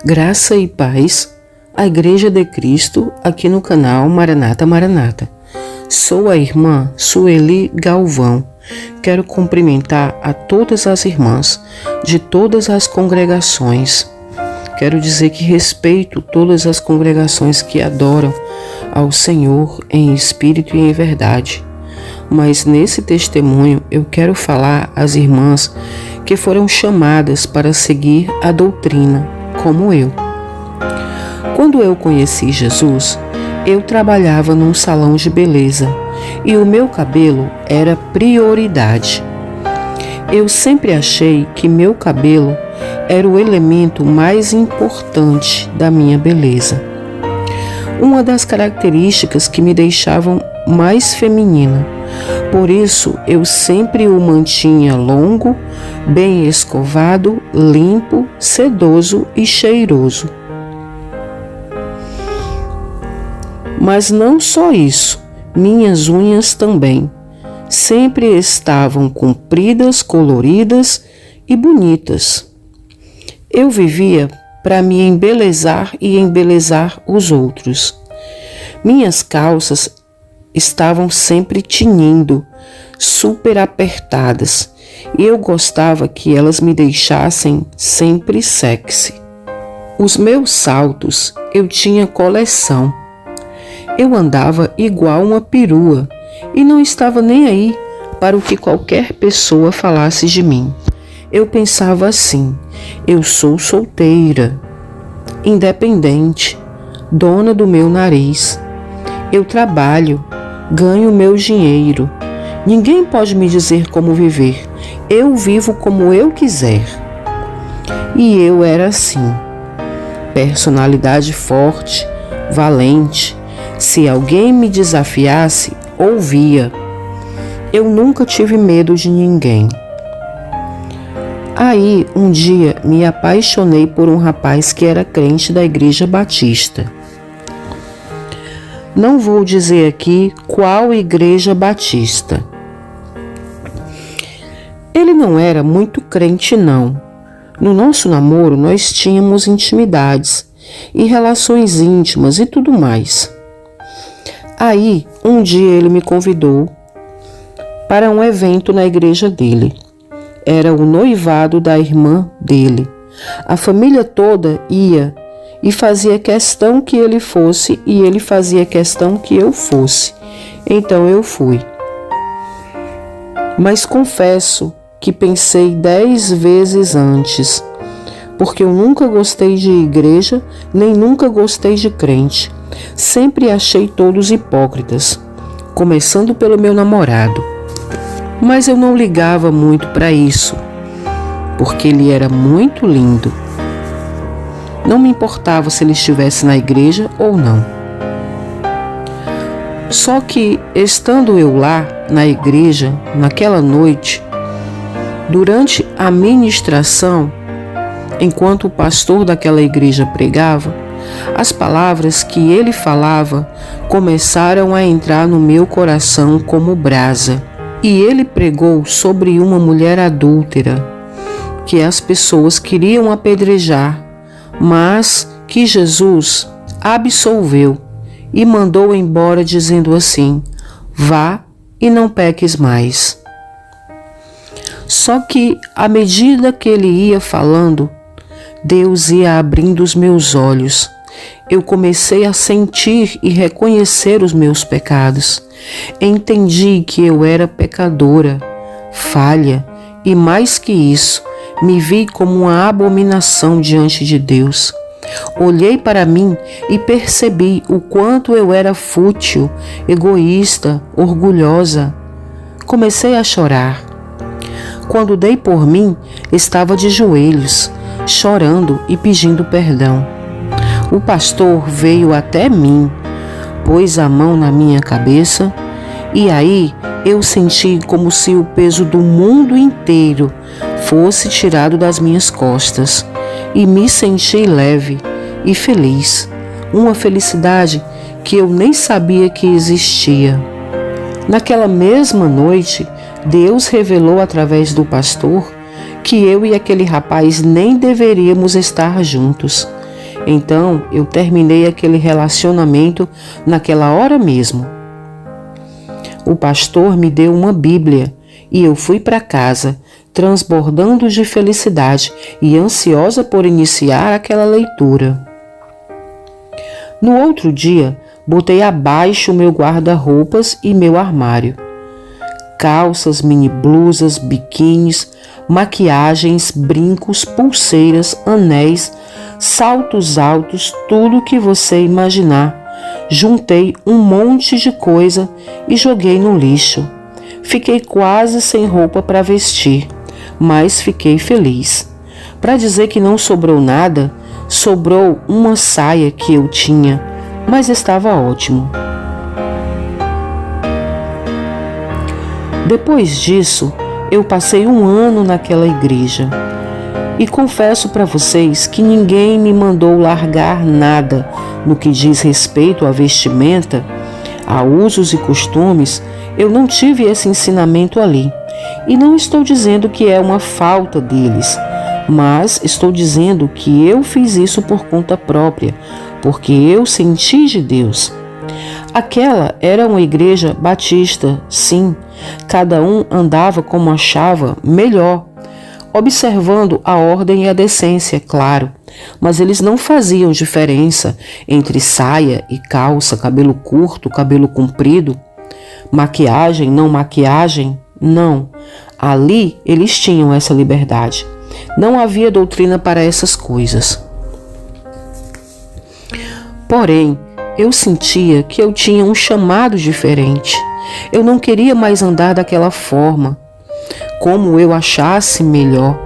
Graça e paz, a Igreja de Cristo, aqui no canal Maranata Maranata. Sou a irmã Sueli Galvão. Quero cumprimentar a todas as irmãs de todas as congregações. Quero dizer que respeito todas as congregações que adoram ao Senhor em espírito e em verdade. Mas nesse testemunho eu quero falar às irmãs que foram chamadas para seguir a doutrina, como eu. Quando eu conheci Jesus, eu trabalhava num salão de beleza e o meu cabelo era prioridade. Eu sempre achei que meu cabelo era o elemento mais importante da minha beleza. Uma das características que me deixavam mais feminina. Por isso, eu sempre o mantinha longo, bem escovado, limpo, sedoso e cheiroso. Mas não só isso, minhas unhas também. Sempre estavam compridas, coloridas e bonitas. Eu vivia para me embelezar e embelezar os outros. Minhas calças estavam sempre tinindo, super apertadas, e eu gostava que elas me deixassem sempre sexy. Os meus saltos eu tinha coleção. Eu andava igual uma perua e não estava nem aí para o que qualquer pessoa falasse de mim. Eu pensava assim: eu sou solteira, independente, dona do meu nariz. Eu trabalho, ganho meu dinheiro. Ninguém pode me dizer como viver. Eu vivo como eu quiser. E eu era assim. Personalidade forte, valente. Se alguém me desafiasse, ouvia. Eu nunca tive medo de ninguém. Aí, um dia, me apaixonei por um rapaz que era crente da Igreja Batista. Não vou dizer aqui qual Igreja Batista. Ele não era muito crente, não. No nosso namoro, nós tínhamos intimidades e relações íntimas e tudo mais. Aí, um dia ele me convidou para um evento na igreja dele. Era o noivado da irmã dele. A família toda ia e fazia questão que ele fosse e ele fazia questão que eu fosse. Então eu fui. Mas confesso que pensei 10 vezes antes, porque eu nunca gostei de igreja, nem nunca gostei de crente. Sempre achei todos hipócritas, começando pelo meu namorado. Mas eu não ligava muito para isso, porque ele era muito lindo. Não me importava se ele estivesse na igreja ou não. Só que, estando eu lá, na igreja, naquela noite, durante a ministração, enquanto o pastor daquela igreja pregava, as palavras que ele falava começaram a entrar no meu coração como brasa. E ele pregou sobre uma mulher adúltera, que as pessoas queriam apedrejar, mas que Jesus absolveu e mandou embora dizendo assim: vá e não peques mais. Só que, à medida que ele ia falando, Deus ia abrindo os meus olhos. Eu comecei a sentir e reconhecer os meus pecados. Entendi que eu era pecadora, falha e, mais que isso, me vi como uma abominação diante de Deus. Olhei para mim e percebi o quanto eu era fútil, egoísta, orgulhosa. Comecei a chorar. Quando dei por mim, estava de joelhos, chorando e pedindo perdão. O pastor veio até mim, pôs a mão na minha cabeça e aí eu senti como se o peso do mundo inteiro fosse tirado das minhas costas e me senti leve e feliz, uma felicidade que eu nem sabia que existia. Naquela mesma noite, Deus revelou através do pastor que eu e aquele rapaz nem deveríamos estar juntos. Então eu terminei aquele relacionamento naquela hora mesmo. O pastor me deu uma Bíblia e eu fui para casa, transbordando de felicidade e ansiosa por iniciar aquela leitura. No outro dia, botei abaixo meu guarda-roupas e meu armário. Calças, mini blusas, biquínis, maquiagens, brincos, pulseiras, anéis, saltos altos, tudo que você imaginar. Juntei um monte de coisa e joguei no lixo. Fiquei quase sem roupa para vestir, mas fiquei feliz. Para dizer que não sobrou nada, sobrou uma saia que eu tinha, mas estava ótimo. Depois disso, eu passei um ano naquela igreja. E confesso para vocês que ninguém me mandou largar nada no que diz respeito à vestimenta, a usos e costumes. Eu não tive esse ensinamento ali. E não estou dizendo que é uma falta deles, mas estou dizendo que eu fiz isso por conta própria, porque eu senti de Deus. Aquela era uma igreja batista, sim. Cada um andava como achava melhor, observando a ordem e a decência, claro, mas eles não faziam diferença entre saia e calça, cabelo curto, cabelo comprido, maquiagem, não maquiagem, não. Ali eles tinham essa liberdade. Não havia doutrina para essas coisas. Porém, eu sentia que eu tinha um chamado diferente. Eu não queria mais andar daquela forma, como eu achasse melhor.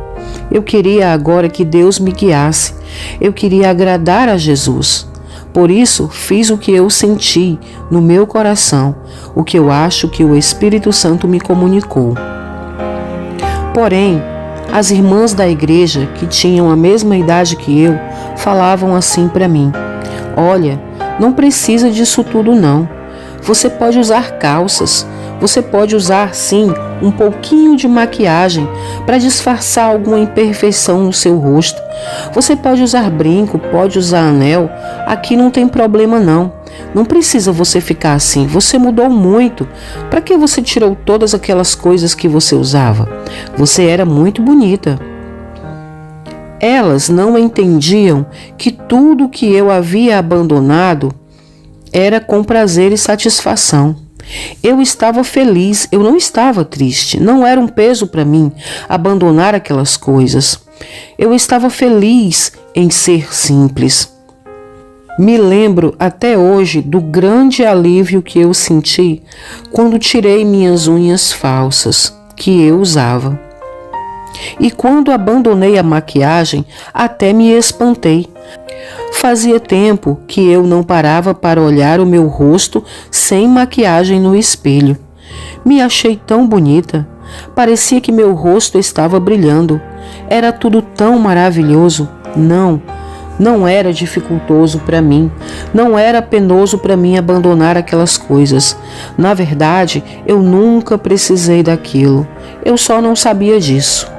Eu queria agora que Deus me guiasse. Eu queria agradar a Jesus. Por isso, fiz o que eu senti no meu coração, o que eu acho que o Espírito Santo me comunicou. Porém, as irmãs da igreja, que tinham a mesma idade que eu, falavam assim para mim: olha, não precisa disso tudo não. Você pode usar calças, você pode usar sim um pouquinho de maquiagem para disfarçar alguma imperfeição no seu rosto. Você pode usar brinco, pode usar anel, aqui não tem problema não. Não precisa você ficar assim, você mudou muito. Para que você tirou todas aquelas coisas que você usava? Você era muito bonita. Elas não entendiam que tudo que eu havia abandonado era com prazer e satisfação. Eu estava feliz, eu não estava triste, não era um peso para mim abandonar aquelas coisas. Eu estava feliz em ser simples. Me lembro até hoje do grande alívio que eu senti quando tirei minhas unhas falsas que eu usava. E quando abandonei a maquiagem, até me espantei. Fazia tempo que eu não parava para olhar o meu rosto sem maquiagem no espelho. Me achei tão bonita. Parecia que meu rosto estava brilhando. Era tudo tão maravilhoso. Não era dificultoso para mim. Não era penoso para mim abandonar aquelas coisas. Na verdade, eu nunca precisei daquilo. Eu só não sabia disso.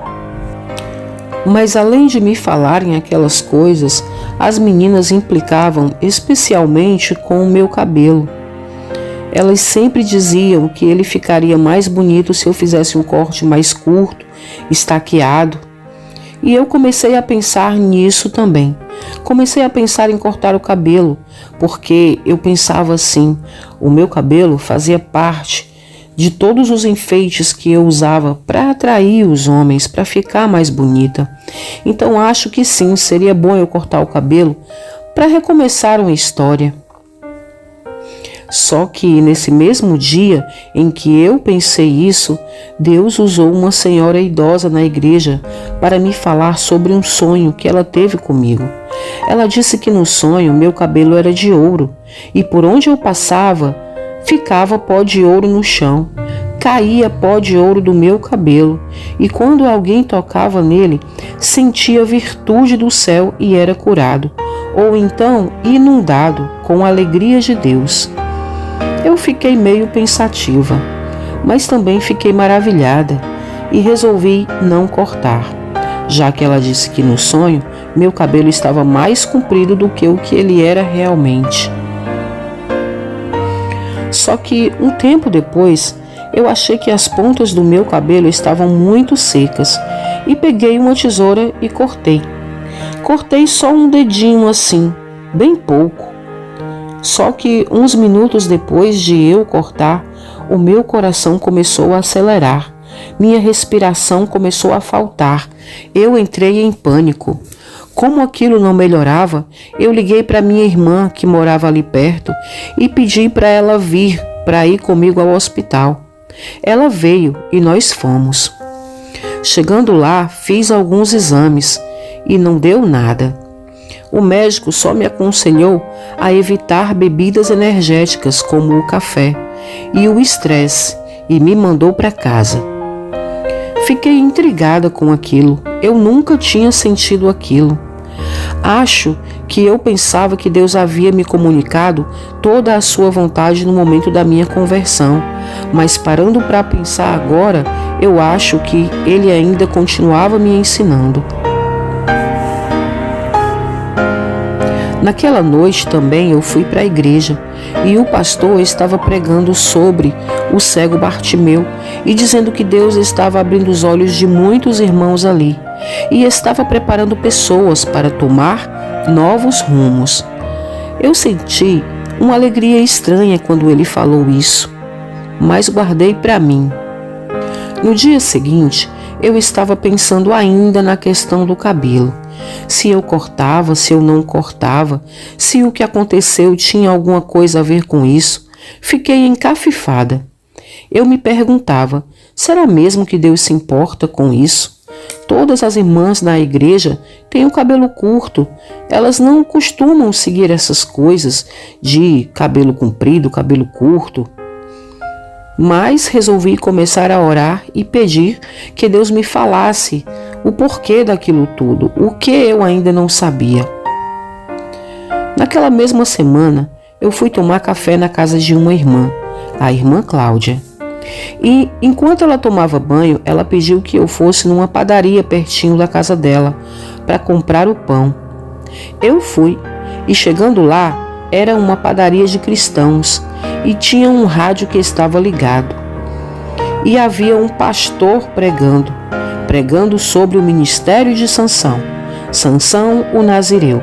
Mas além de me falarem aquelas coisas, as meninas implicavam especialmente com o meu cabelo. Elas sempre diziam que ele ficaria mais bonito se eu fizesse um corte mais curto, estaqueado. E eu comecei a pensar nisso também. Comecei a pensar em cortar o cabelo, porque eu pensava assim, o meu cabelo fazia parte de todos os enfeites que eu usava para atrair os homens, para ficar mais bonita. Então acho que sim, seria bom eu cortar o cabelo para recomeçar uma história. Só que nesse mesmo dia em que eu pensei isso, Deus usou uma senhora idosa na igreja para me falar sobre um sonho que ela teve comigo. Ela disse que no sonho meu cabelo era de ouro e por onde eu passava ficava pó de ouro no chão. Caía pó de ouro do meu cabelo e quando alguém tocava nele, sentia a virtude do céu e era curado, ou então inundado com a alegria de Deus. Eu fiquei meio pensativa, mas também fiquei maravilhada e resolvi não cortar, já que ela disse que no sonho meu cabelo estava mais comprido do que o que ele era realmente. Só que um tempo depois, eu achei que as pontas do meu cabelo estavam muito secas e peguei uma tesoura e cortei. Cortei só um dedinho assim, bem pouco. Só que uns minutos depois de eu cortar, o meu coração começou a acelerar. Minha respiração começou a faltar. Eu entrei em pânico. Como aquilo não melhorava, eu liguei para minha irmã, que morava ali perto, e pedi para ela vir para ir comigo ao hospital. Ela veio e nós fomos. Chegando lá, fiz alguns exames e não deu nada. O médico só me aconselhou a evitar bebidas energéticas como o café e o estresse e me mandou para casa. Fiquei intrigada com aquilo. Eu nunca tinha sentido aquilo. Acho que eu pensava que Deus havia me comunicado toda a sua vontade no momento da minha conversão, mas parando para pensar agora, eu acho que Ele ainda continuava me ensinando. Naquela noite também eu fui para a igreja e o pastor estava pregando sobre o cego Bartimeu e dizendo que Deus estava abrindo os olhos de muitos irmãos ali e estava preparando pessoas para tomar novos rumos. Eu senti uma alegria estranha quando ele falou isso, mas guardei para mim. No dia seguinte, eu estava pensando ainda na questão do cabelo. Se eu cortava, se eu não cortava, se o que aconteceu tinha alguma coisa a ver com isso. Fiquei encafifada. Eu me perguntava, será mesmo que Deus se importa com isso? Todas as irmãs da igreja têm o cabelo curto. Elas não costumam seguir essas coisas de cabelo comprido, cabelo curto. Mas resolvi começar a orar e pedir que Deus me falasse o porquê daquilo tudo, o que eu ainda não sabia. Naquela mesma semana, eu fui tomar café na casa de uma irmã, a irmã Cláudia. E enquanto ela tomava banho, ela pediu que eu fosse numa padaria pertinho da casa dela para comprar o pão. Eu fui e chegando lá, era uma padaria de cristãos e tinha um rádio que estava ligado. E havia um pastor pregando sobre o ministério de Sansão, Sansão o Nazireu.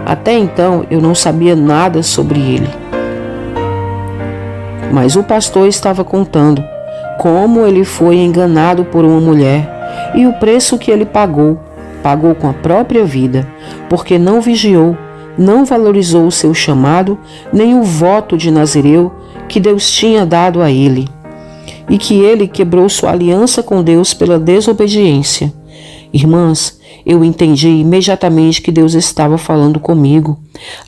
Até então eu não sabia nada sobre ele. Mas o pastor estava contando como ele foi enganado por uma mulher e o preço que ele pagou com a própria vida, porque não vigiou, não valorizou o seu chamado, nem o voto de Nazireu que Deus tinha dado a ele, e que ele quebrou sua aliança com Deus pela desobediência. Irmãs, eu entendi imediatamente que Deus estava falando comigo.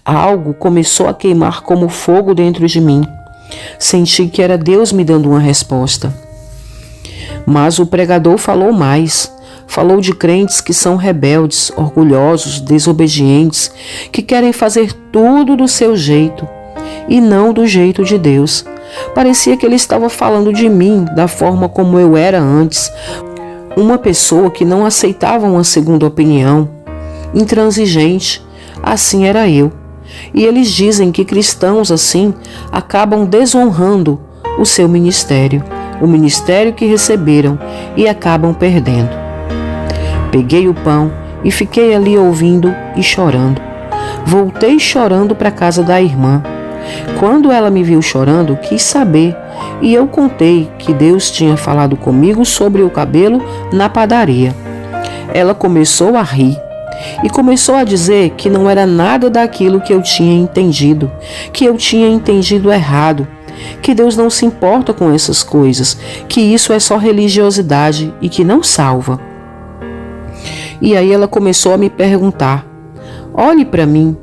Algo começou a queimar como fogo dentro de mim. Senti que era Deus me dando uma resposta. Mas o pregador falou mais. Falou de crentes que são rebeldes, orgulhosos, desobedientes, que querem fazer tudo do seu jeito e não do jeito de Deus. Parecia que ele estava falando de mim, da forma como eu era antes, uma pessoa que não aceitava uma segunda opinião, intransigente. Assim era eu. E eles dizem que cristãos assim acabam desonrando o seu ministério, o ministério que receberam, e acabam perdendo. Peguei o pão e fiquei ali ouvindo e chorando. Voltei chorando para a casa da irmã. Quando ela me viu chorando, quis saber, e eu contei que Deus tinha falado comigo sobre o cabelo na padaria. Ela começou a rir e começou a dizer que não era nada daquilo que eu tinha entendido, que eu tinha entendido errado, que Deus não se importa com essas coisas, que isso é só religiosidade e que não salva. E aí ela começou a me perguntar, olhe para mim,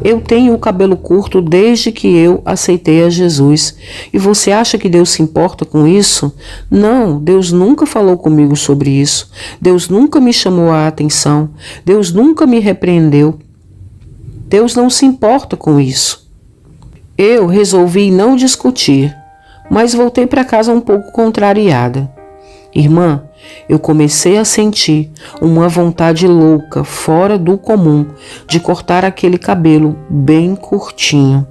eu tenho o cabelo curto desde que eu aceitei a Jesus. E você acha que Deus se importa com isso? Não, Deus nunca falou comigo sobre isso. Deus nunca me chamou a atenção. Deus nunca me repreendeu. Deus não se importa com isso. Eu resolvi não discutir, mas voltei para casa um pouco contrariada. Irmã, eu comecei a sentir uma vontade louca, fora do comum, de cortar aquele cabelo bem curtinho.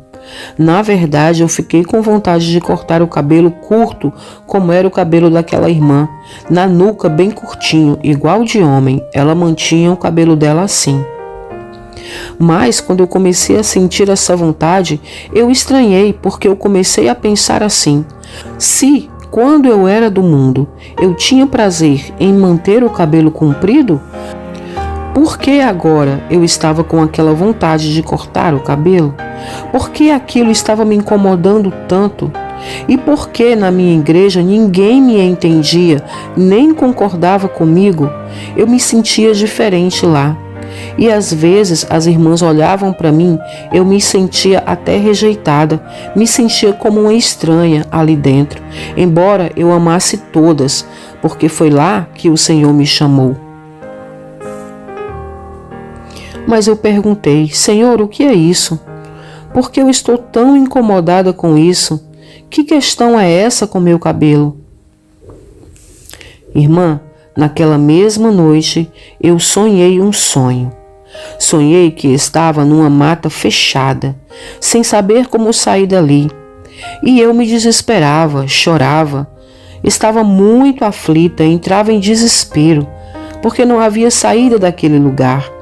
Na verdade, eu fiquei com vontade de cortar o cabelo curto, como era o cabelo daquela irmã, na nuca bem curtinho, igual de homem. Ela mantinha o cabelo dela assim. Mas quando eu comecei a sentir essa vontade, eu estranhei, porque eu comecei a pensar assim: se quando eu era do mundo eu tinha prazer em manter o cabelo comprido, por que agora eu estava com aquela vontade de cortar o cabelo? Por que aquilo estava me incomodando tanto? E por que na minha igreja ninguém me entendia, nem concordava comigo? Eu me sentia diferente lá. E às vezes as irmãs olhavam para mim, eu me sentia até rejeitada, me sentia como uma estranha ali dentro, embora eu amasse todas, porque foi lá que o Senhor me chamou. Mas eu perguntei: Senhor, o que é isso? Por que eu estou tão incomodada com isso? Que questão é essa com meu cabelo? Irmã, naquela mesma noite eu sonhei um sonho. Sonhei que estava numa mata fechada, sem saber como sair dali. E eu me desesperava, chorava. Estava muito aflita, entrava em desespero, porque não havia saída daquele lugar.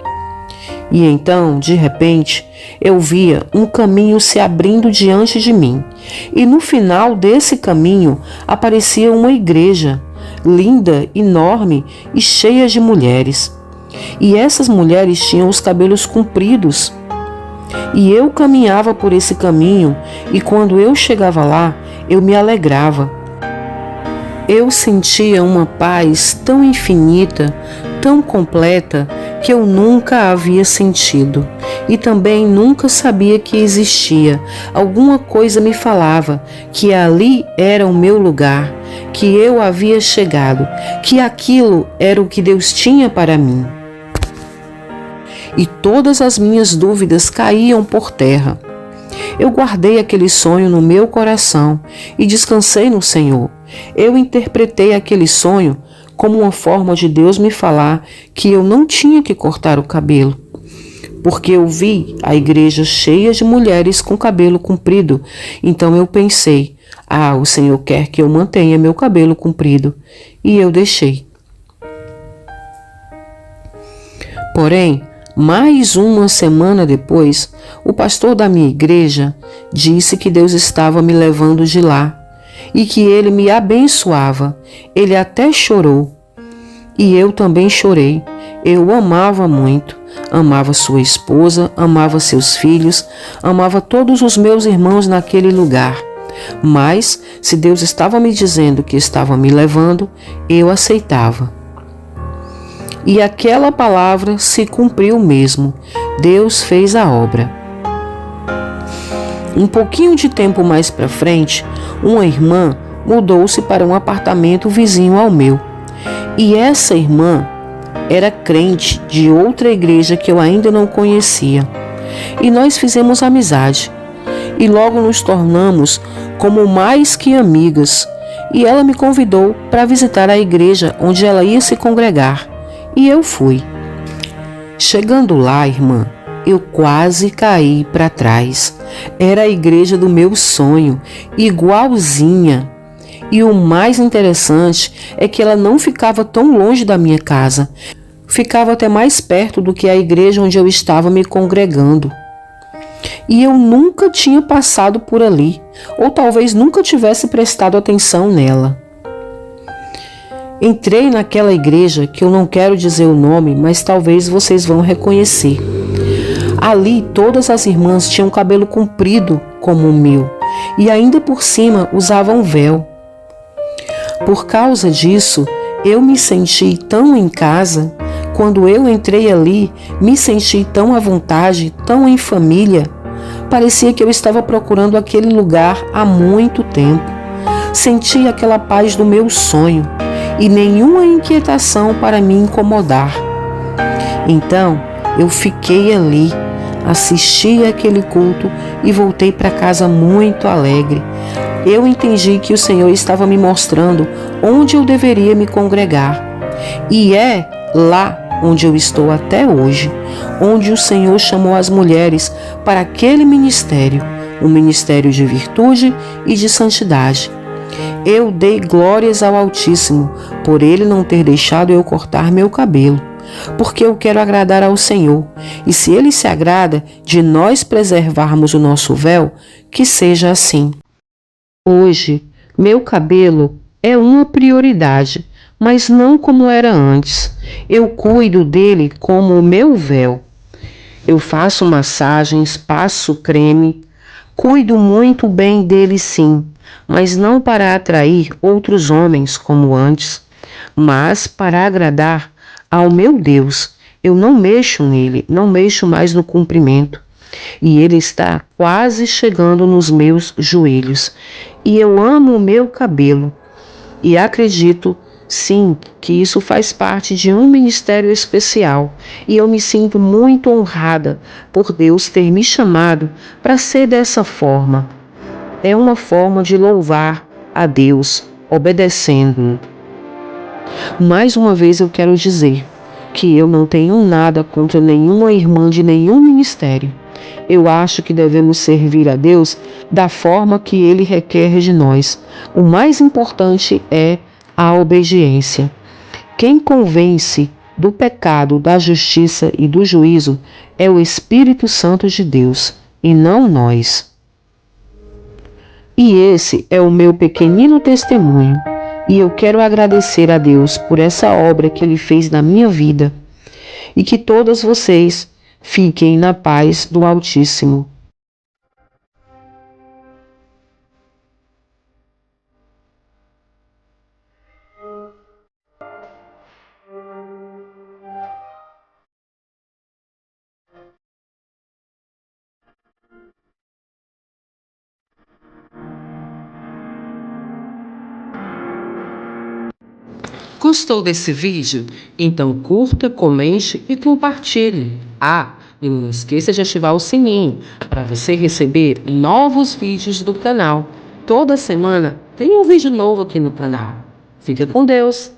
E então, de repente, eu via um caminho se abrindo diante de mim. E no final desse caminho aparecia uma igreja, linda, enorme e cheia de mulheres. E essas mulheres tinham os cabelos compridos. E eu caminhava por esse caminho, e quando eu chegava lá, eu me alegrava. Eu sentia uma paz tão infinita, tão completa, que eu nunca havia sentido. E também nunca sabia que existia. Alguma coisa me falava que ali era o meu lugar, que eu havia chegado, que aquilo era o que Deus tinha para mim. E todas as minhas dúvidas caíam por terra. Eu guardei aquele sonho no meu coração e descansei no Senhor. Eu interpretei aquele sonho como uma forma de Deus me falar que eu não tinha que cortar o cabelo, porque eu vi a igreja cheia de mulheres com cabelo comprido. Então eu pensei: o Senhor quer que eu mantenha meu cabelo comprido, e eu deixei. Porém, mais uma semana depois, o pastor da minha igreja disse que Deus estava me levando de lá e que ele me abençoava. Ele até chorou. E eu também chorei. Eu o amava muito. Amava sua esposa, amava seus filhos, amava todos os meus irmãos naquele lugar. Mas, se Deus estava me dizendo que estava me levando, eu aceitava. E aquela palavra se cumpriu mesmo. Deus fez a obra. Um pouquinho de tempo mais para frente, uma irmã mudou-se para um apartamento vizinho ao meu. E essa irmã era crente de outra igreja que eu ainda não conhecia. E nós fizemos amizade. E logo nos tornamos como mais que amigas. E ela me convidou para visitar a igreja onde ela ia se congregar. E eu fui. Chegando lá, irmã, eu quase caí para trás. Era a igreja do meu sonho, igualzinha. E o mais interessante é que ela não ficava tão longe da minha casa. Ficava até mais perto do que a igreja onde eu estava me congregando. E eu nunca tinha passado por ali, ou talvez nunca tivesse prestado atenção nela. Entrei naquela igreja, que eu não quero dizer o nome, mas talvez vocês vão reconhecer. Ali todas as irmãs tinham cabelo comprido como o meu, e ainda por cima usavam véu. Por causa disso, eu me senti tão em casa. Quando eu entrei ali, me senti tão à vontade, tão em família. Parecia que eu estava procurando aquele lugar há muito tempo. Senti aquela paz do meu sonho e nenhuma inquietação para me incomodar. Então, eu fiquei ali, assisti aquele culto e voltei para casa muito alegre. eu entendi que o Senhor estava me mostrando onde eu deveria me congregar. E é lá onde eu estou até hoje, onde o Senhor chamou as mulheres para aquele ministério, um ministério de virtude e de santidade. Eu dei glórias ao Altíssimo, por Ele não ter deixado eu cortar meu cabelo, porque eu quero agradar ao Senhor, e se Ele se agrada de nós preservarmos o nosso véu, que seja assim. Hoje, meu cabelo é uma prioridade, mas não como era antes. Eu cuido dele como o meu véu. Eu faço massagens, passo creme, cuido muito bem dele sim, mas não para atrair outros homens como antes, mas para agradar ao meu Deus. Eu não mexo nele, não mexo mais no comprimento. E ele está quase chegando nos meus joelhos. E eu amo o meu cabelo. E acredito, sim, que isso faz parte de um ministério especial. E eu me sinto muito honrada por Deus ter me chamado para ser dessa forma. É uma forma de louvar a Deus, obedecendo. Mais uma vez eu quero dizer que eu não tenho nada contra nenhuma irmã de nenhum ministério. Eu acho que devemos servir a Deus da forma que Ele requer de nós. O mais importante é a obediência. Quem convence do pecado, da justiça e do juízo é o Espírito Santo de Deus, e não nós. E esse é o meu pequenino testemunho. E eu quero agradecer a Deus por essa obra que Ele fez na minha vida. E que todas vocês fiquem na paz do Altíssimo. Gostou desse vídeo? Então curta, comente e compartilhe. E não esqueça de ativar o sininho para você receber novos vídeos do canal. Toda semana tem um vídeo novo aqui no canal. Fica com Deus!